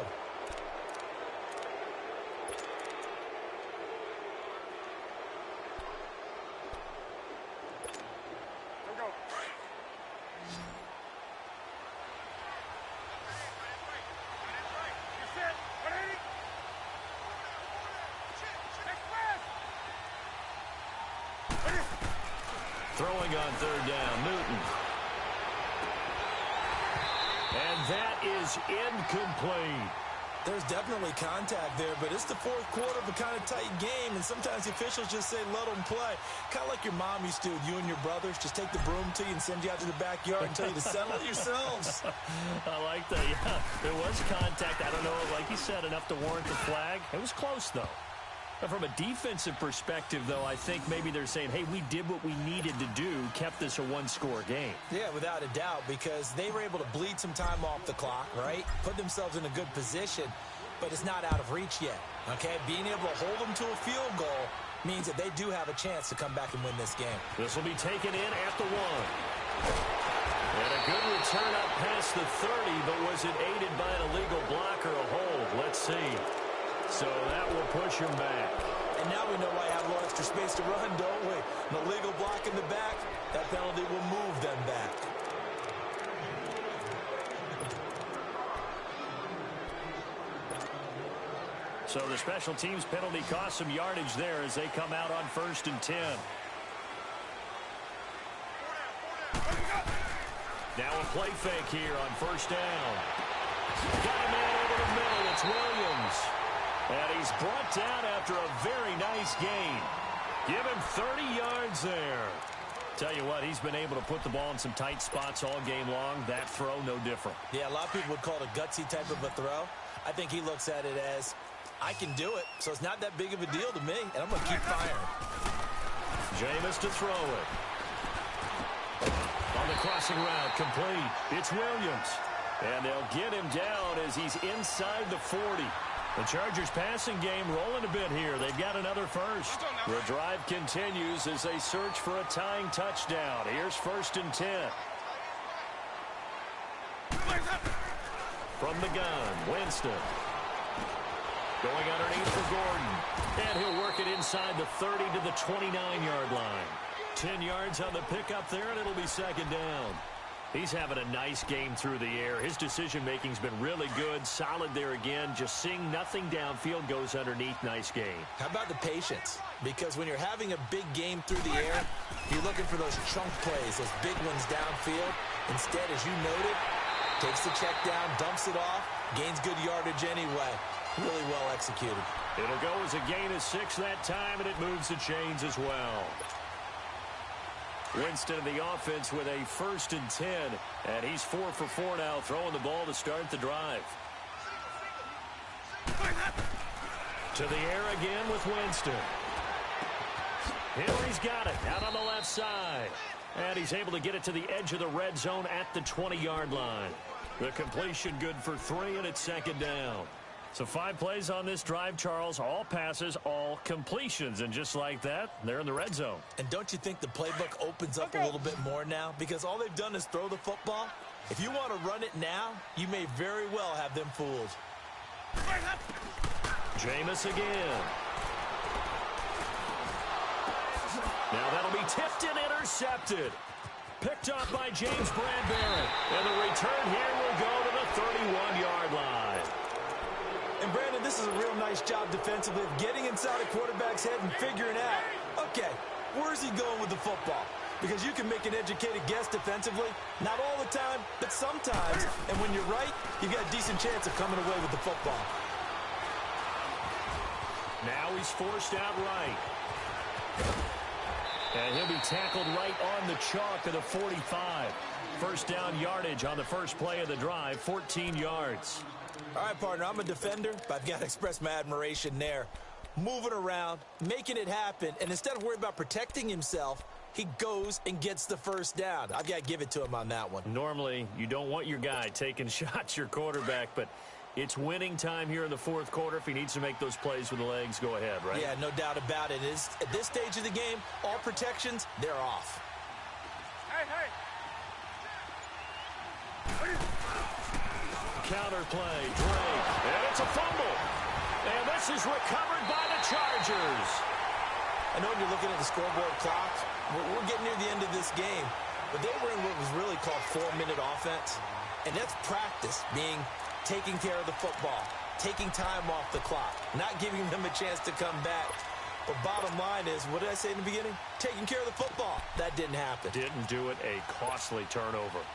Throwing on third down, Newton. And that is incomplete. There's definitely contact there, but it's the fourth quarter of a kind of tight game, and sometimes the officials just say, let them play. Kind of like your mom used to, you and your brothers, just take the broom to you and send you out to the backyard and tell you to settle it yourselves. I like that, yeah. There was contact. I don't know, like you said, enough to warrant the flag. It was close, though. But from a defensive perspective, though, I think maybe they're saying, hey, we did what we needed to do, kept this a one-score game. Yeah, without a doubt, because they were able to bleed some time off the clock, right? Put themselves in a good position, but it's not out of reach yet, okay? Being able to hold them to a field goal means that they do have a chance to come back and win this game. This will be taken in at the 1. And a good return up past the 30, but was it aided by an illegal block or a hold? Let's see. So that will push him back. And now we know why I have a little extra space to run, don't we? An illegal block in the back, that penalty will move them back. So the special teams penalty cost some yardage there as they come out on 1st and 10. Now a play fake here on 1st down. Got a man over the middle. It's Williams. And he's brought down after a very nice gain. Give him 30 yards there. Tell you what, he's been able to put the ball in some tight spots all game long. That throw, no different. Yeah, a lot of people would call it a gutsy type of a throw. I think he looks at it as, I can do it, so it's not that big of a deal to me, and I'm going to keep firing. Jameis to throw it. On the crossing route, complete. It's Williams. And they'll get him down as he's inside the 40. The Chargers passing game rolling a bit here. They've got another first. The drive continues as they search for a tying touchdown. Here's 1st and 10. From the gun, Winston. Going underneath for Gordon. And he'll work it inside the 30 to the 29-yard line. 10 yards on the pickup there, and it'll be 2nd down. He's having a nice game through the air. His decision-making's been really good. Solid there again. Just seeing nothing downfield, goes underneath. Nice game. How about the patience? Because when you're having a big game through the air, you're looking for those chunk plays, those big ones downfield. Instead, as you noted, takes the check down, dumps it off, gains good yardage anyway. Really well executed. It'll go as a gain of 6 that time, and it moves the chains as well. Winston of the offense with a 1st and 10, and he's 4 for 4 now, throwing the ball to start the drive. To the air again with Winston. Henry's got it out on the left side, and he's able to get it to the edge of the red zone at the 20-yard line. The completion good for 3, and it's 2nd down. So 5 plays on this drive, Charles. All passes, all completions. And just like that, they're in the red zone. And don't you think the playbook opens up a little bit more now? Because all they've done is throw the football. If you want to run it now, you may very well have them fooled. Jameis again. Now that'll be tipped and intercepted. Picked up by James Bradbury. And the return here will go to the 31-yard line. And, Brandon, this is a real nice job defensively of getting inside a quarterback's head and figuring out, okay, where's he going with the football? Because you can make an educated guess defensively. Not all the time, but sometimes. And when you're right, you got a decent chance of coming away with the football. Now he's forced out right. And he'll be tackled right on the chalk of the 45. 1st down yardage on the first play of the drive, 14 yards. All right, partner, I'm a defender, but I've got to express my admiration there. Moving around, making it happen, and instead of worrying about protecting himself, he goes and gets the 1st down. I've got to give it to him on that one. Normally, you don't want your guy taking shots, your quarterback, but it's winning time here in the 4th quarter. If he needs to make those plays with the legs, go ahead, right? Yeah, no doubt about it. At this stage of the game, all protections, they're off. Hey! Counter play, Drake, and it's a fumble. And this is recovered by the Chargers. I know when you're looking at the scoreboard clock, we're getting near the end of this game, but they were in what was really called 4-minute offense, and that's practice, being taking care of the football, taking time off the clock, not giving them a chance to come back. But bottom line is, what did I say in the beginning? Taking care of the football. That didn't happen. Didn't do it, a costly turnover.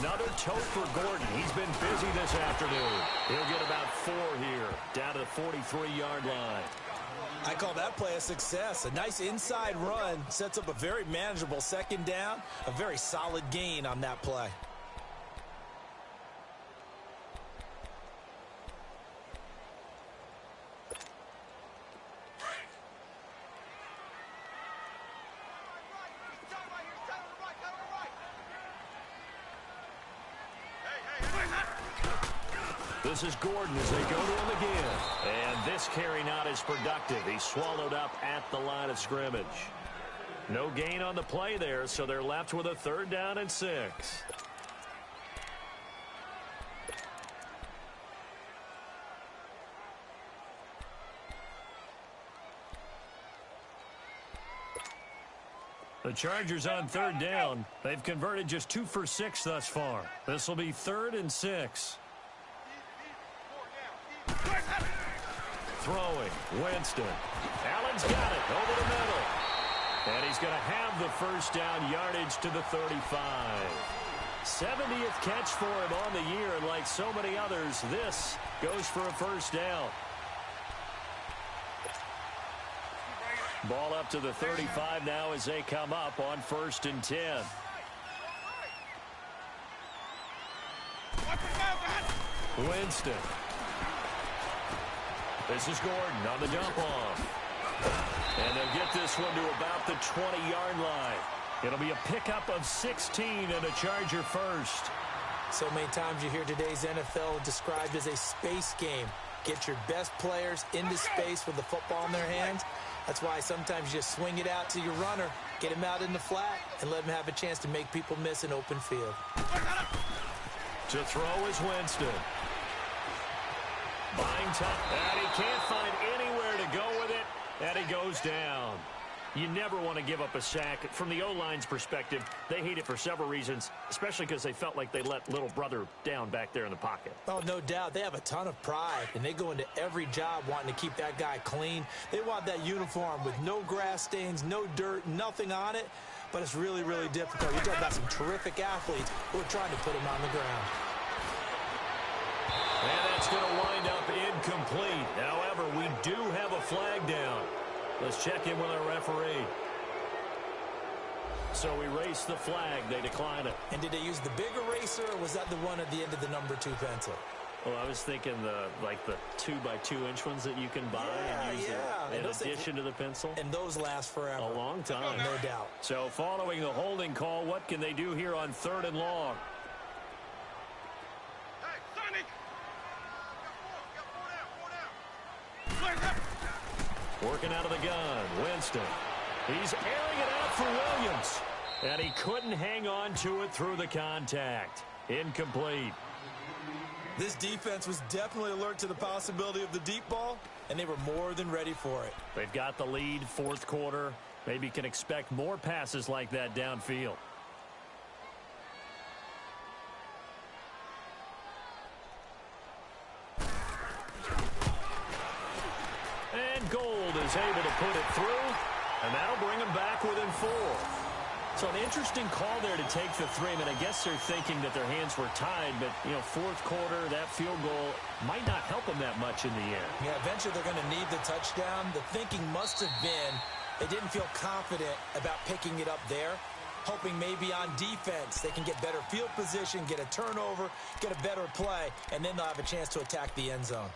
Another tote for Gordon. He's been busy this afternoon. He'll get about 4 here, down to the 43-yard line. I call that play a success. A nice inside run sets up a very manageable 2nd down. A very solid gain on that play. This is Gordon as they go to him again. And this carry not as productive. He's swallowed up at the line of scrimmage. No gain on the play there, so they're left with a 3rd down and 6. The Chargers on 3rd down. They've converted just 2 for 6 thus far. This will be 3rd and 6. Throwing, Winston. Allen's got it over the middle. And he's going to have the 1st down yardage to the 35. 70th catch for him on the year, and like so many others, this goes for a 1st down. Ball up to the 35 now as they come up on 1st and 10. Winston. This is Gordon on the dump off. And they'll get this one to about the 20-yard line. It'll be a pickup of 16 and a Charger first. So many times you hear today's NFL described as a space game. Get your best players into space with the football in their hands. That's why sometimes you just swing it out to your runner, get him out in the flat, and let him have a chance to make people miss an open field. To throw is Winston. Buying time, and he can't find anywhere to go with it, and he goes down. You never want to give up a sack. From the O-line's perspective, they hate it for several reasons, especially because they felt like they let little brother down back there in the pocket. Oh, no doubt. They have a ton of pride, and they go into every job wanting to keep that guy clean. They want that uniform with no grass stains, no dirt, nothing on it, but it's really, really difficult. You're talking about some terrific athletes who are trying to put him on the ground. And that's going to wind up incomplete. However, we do have a flag down. Let's check in with our referee. So we race the flag. They decline it. And did they use the big eraser, or was that the one at the end of the number 2 pencil? Well, I was thinking the 2x2-inch ones that you can buy and use in addition to the pencil. And those last forever. A long time. No doubt. So following the holding call, what can they do here on 3rd and long? Hey, Sonic! Get four down. Working out of the gun, Winston. He's airing it out for Williams. And he couldn't hang on to it through the contact. Incomplete. This defense was definitely alert to the possibility of the deep ball, and they were more than ready for it. They've got the lead, 4th quarter. Maybe can expect more passes like that downfield. And Gold is able to put it through, and that'll bring him back within 4. So an interesting call there to take the 3. I mean, I guess they're thinking that their hands were tied, but, 4th quarter, that field goal might not help them that much in the end. Yeah, eventually they're going to need the touchdown. The thinking must have been they didn't feel confident about picking it up there, hoping maybe on defense they can get better field position, get a turnover, get a better play, and then they'll have a chance to attack the end zone.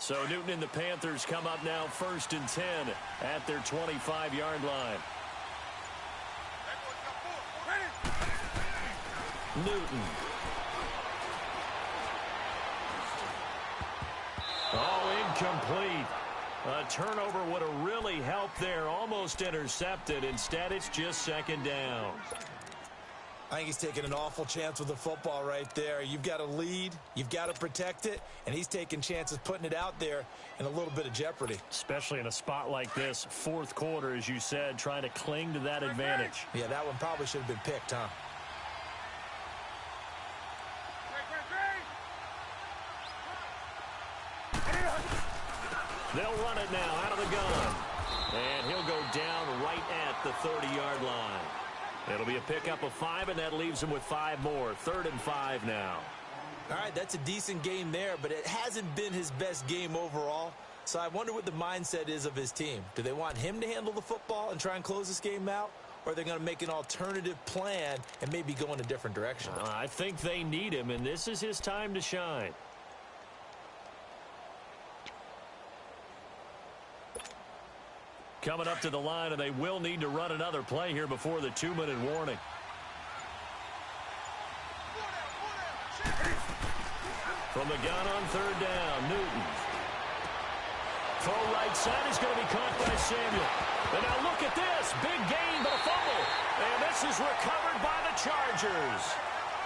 So Newton and the Panthers come up now 1st and 10 at their 25-yard line. Newton. Oh, incomplete. A turnover would have really helped there. Almost intercepted. Instead, it's just 2nd down. I think he's taking an awful chance with the football right there. You've got a lead, you've got to protect it, and he's taking chances putting it out there in a little bit of jeopardy. Especially in a spot like this, 4th quarter, as you said, trying to cling to that advantage. Yeah, that one probably should have been picked, huh? They'll run it now out of the gun. And he'll go down right at the 30-yard line. It'll be a pickup of 5, and that leaves him with 5 more. 3rd and 5 now. All right, that's a decent game there, but it hasn't been his best game overall. So I wonder what the mindset is of his team. Do they want him to handle the football and try and close this game out? Or are they going to make an alternative plan and maybe go in a different direction? I think they need him, and this is his time to shine. Coming up to the line, and they will need to run another play here before the 2-minute warning. From the gun on 3rd down, Newton. Full right side is going to be caught by Samuel. And now look at this. Big gain, but a fumble. And this is recovered by the Chargers.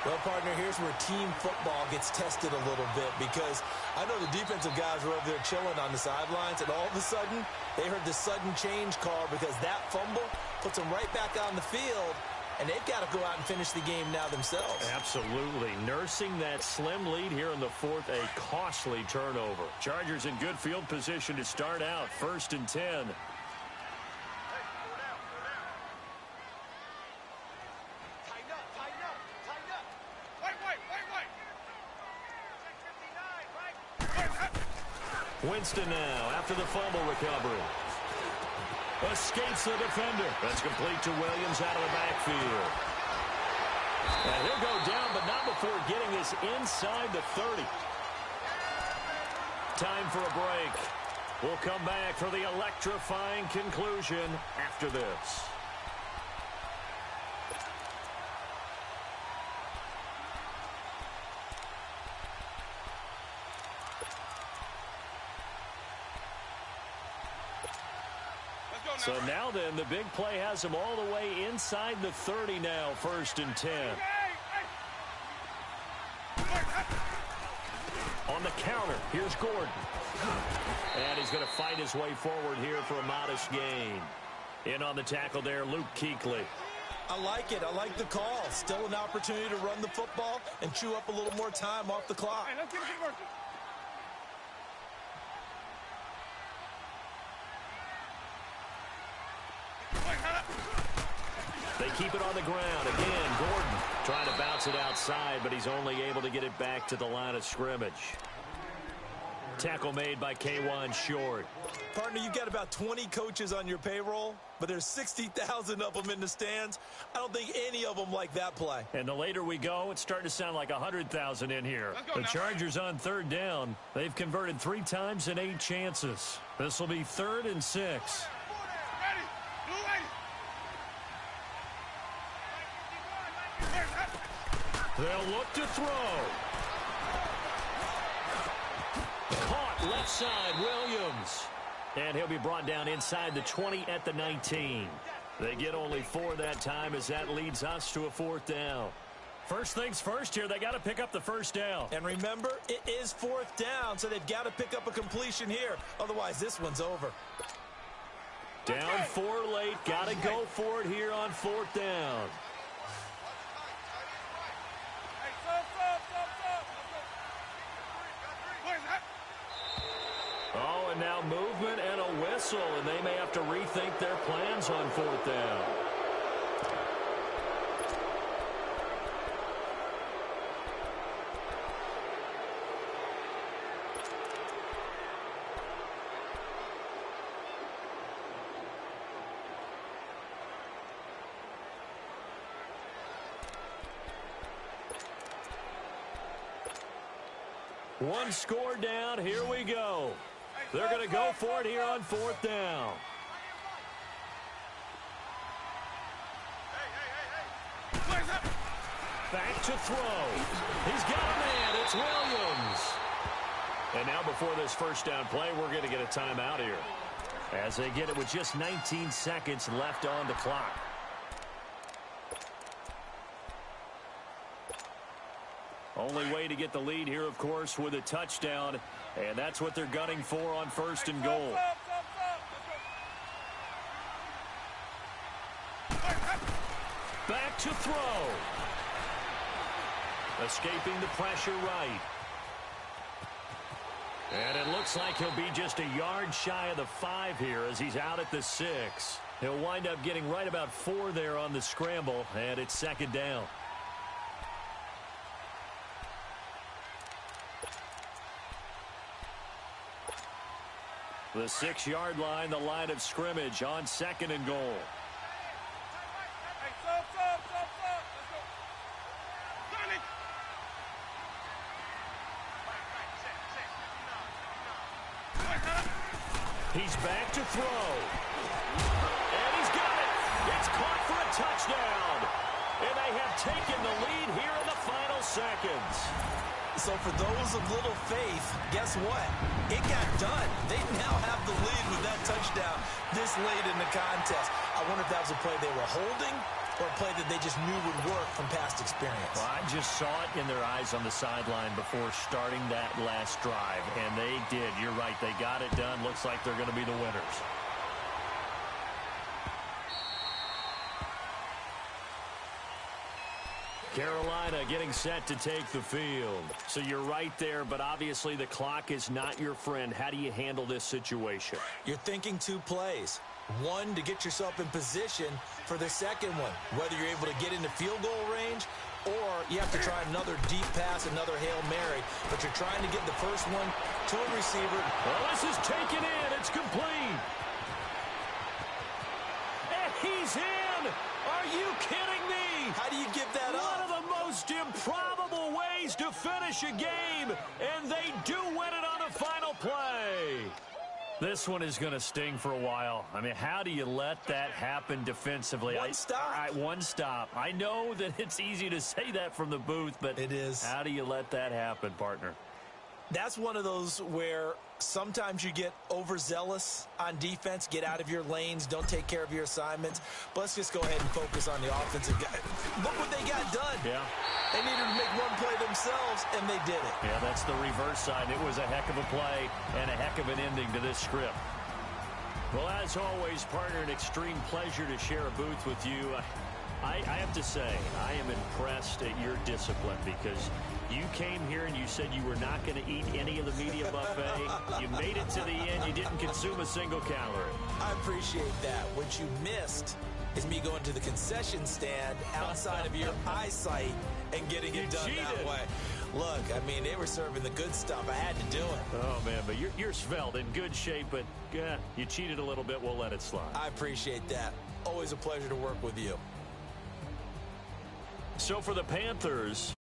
Well, partner, here's where team football gets tested a little bit, because I know the defensive guys were over there chilling on the sidelines, and all of a sudden, they heard the sudden change call because that fumble puts them right back on the field, and they've got to go out and finish the game now themselves. Absolutely. Nursing that slim lead here in the 4th, a costly turnover. Chargers in good field position to start out, 1st and 10. Winston now after the fumble recovery. Escapes the defender. That's complete to Williams out of the backfield. And he'll go down, but not before getting this inside the 30. Time for a break. We'll come back for the electrifying conclusion after this. So now then, the big play has him all the way inside the 30 now, 1st and 10. On the counter, here's Gordon. And he's going to fight his way forward here for a modest gain. In on the tackle there, Luke Kuechly. I like it. I like the call. Still an opportunity to run the football and chew up a little more time off the clock. Hey, let's get it working. They keep it on the ground. Again, Gordon trying to bounce it outside, but he's only able to get it back to the line of scrimmage. Tackle made by K'Wan Short. Partner, you've got about 20 coaches on your payroll, but there's 60,000 of them in the stands. I don't think any of them like that play. And the later we go, it's starting to sound like 100,000 in here. The Chargers on 3rd down. They've converted 3 times in 8 chances. This will be 3rd and 6. They'll look to throw. Caught left side, Williams. And he'll be brought down inside the 20 at the 19. They get only 4 that time as that leads us to a 4th down. First things first here, they got to pick up the 1st down. And remember, it is 4th down, so they've got to pick up a completion here. Otherwise, this one's over. Down 4 late, got to go for it here on 4th down. Oh, and now movement and a whistle, and they may have to rethink their plans on 4th down. One score down, here we go. They're going to go for it here on 4th down. Back to throw. He's got a man. It's Williams. And now before this 1st down play, we're going to get a timeout here, as they get it with just 19 seconds left on the clock. Only way to get the lead here, of course, with a touchdown, and that's what they're gunning for on 1st and goal. Back to throw. Escaping the pressure right. And it looks like he'll be just a yard shy of the 5 here as he's out at the 6. He'll wind up getting right about 4 there on the scramble, and it's 2nd down. The 6-yard line, the line of scrimmage on 2nd and goal. He's back to throw. And he's got it. It's caught for a touchdown. And they have taken the lead here in the final seconds. So for those of little faith, guess what? It got done. They now have the lead with that touchdown this late in the contest. I wonder if that was a play they were holding or a play that they just knew would work from past experience. Well, I just saw it in their eyes on the sideline before starting that last drive, and they did. You're right. They got it done. Looks like they're going to be the winners. Carolina getting set to take the field. So you're right there, but obviously the clock is not your friend. How do you handle this situation? You're thinking 2 plays. One, to get yourself in position for the second one. Whether you're able to get into field goal range, or you have to try another deep pass, another Hail Mary, but you're trying to get the first one to a receiver. Well, this is taken in. It's complete. And he's in. Are you kidding me? How do you give that up? One of the most improbable ways to finish a game, and they do win it on the final play. This one is going to sting for a while. I mean, how do you let that happen defensively? One stop. One stop. I know that it's easy to say that from the booth, but it is. How do you let that happen, partner? That's one of those where sometimes you get overzealous on defense, get out of your lanes, don't take care of your assignments. But let's just go ahead and focus on the offensive guy. Look what they got done. Yeah. They needed to make one play themselves, and they did it. Yeah, that's the reverse side. It was a heck of a play and a heck of an ending to this script. Well, as always, partner, an extreme pleasure to share a booth with you. I have to say, I am impressed at your discipline because you came here and you said you were not going to eat any of the media buffet. You made it to the end. You didn't consume a single calorie. I appreciate that. What you missed is me going to the concession stand outside of your eyesight and getting it done that way. Look, I mean, they were serving the good stuff. I had to do it. Oh, man, but you're svelte, in good shape, but you cheated a little bit. We'll let it slide. I appreciate that. Always a pleasure to work with you. So for the Panthers,